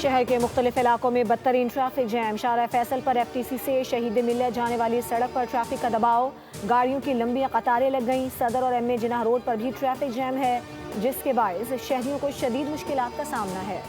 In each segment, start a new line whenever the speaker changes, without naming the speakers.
شہر کے مختلف علاقوں میں بدترین ٹریفک جیم. شارع فیصل پر FTC سے شہید ملت جانے والی سڑک پر ٹریفک کا دباؤ. گاڑیوں کی لمبی قطاریں لگ گئیں. صدر اور MA جناح روڈ پر بھی ٹریفک جیم ہے، جس کے باعث شہریوں کو شدید مشکلات کا سامنا ہے.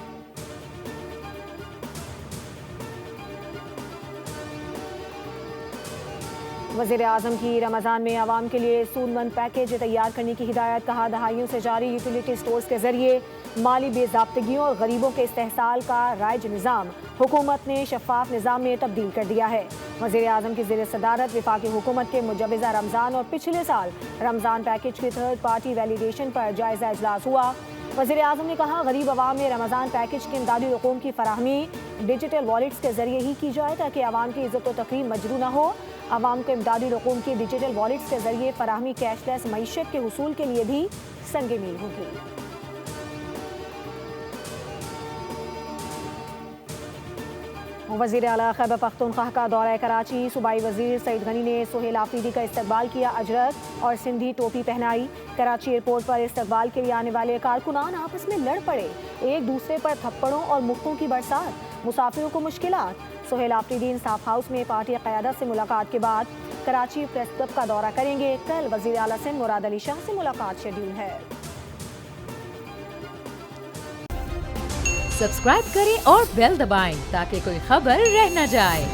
وزیر اعظم کی رمضان میں عوام کے لیے سود مند پیکیج تیار کرنے کی ہدایت. کہا دہائیوں سے جاری یوٹیلیٹی سٹورز کے ذریعے مالی بے ضابطگیوں اور غریبوں کے استحصال کا رائج نظام حکومت نے شفاف نظام میں تبدیل کر دیا ہے. وزیر اعظم کی زیر صدارت وفاقی حکومت کے مجوزہ رمضان اور پچھلے سال رمضان پیکیج کی تھرڈ پارٹی ویلیڈیشن پر جائزہ اجلاس ہوا. وزیر اعظم نے کہا غریب عوام میں رمضان پیکیج کے امدادی رقوم کی فراہمی ڈیجیٹل والیٹس کے ذریعے ہی کی جائے تاکہ عوام کی عزت و تقریم مجروح نہ ہو. عوام کو امدادی رقوم کی ڈیجیٹل والیٹس کے ذریعے فراہمی کیش لیس معیشت کے حصول کے لیے بھی سنگ میل ہوگی. وزیر اعلیٰ خیبر پختونخوا کا دورہ کراچی. صوبائی وزیر سعید غنی نے سہیل آفریدی کا استقبال کیا. اجرت اور سندھی ٹوپی پہنائی. کراچی ایئرپورٹ پر استقبال کے لیے آنے والے کارکنان آپس میں لڑ پڑے. ایک دوسرے پر تھپڑوں اور مکوں کی برسات. مسافروں کو مشکلات. سہیل آفریدی انصاف ہاؤس میں پارٹی قیادت سے ملاقات کے بعد کراچی پریس کلب کا دورہ کریں گے. کل وزیر اعلیٰ سندھ مراد علی شاہ سے ملاقات شیڈول ہے.
سبسکرائب کریں اور بیل دبائیں تاکہ کوئی خبر رہ نہ جائے.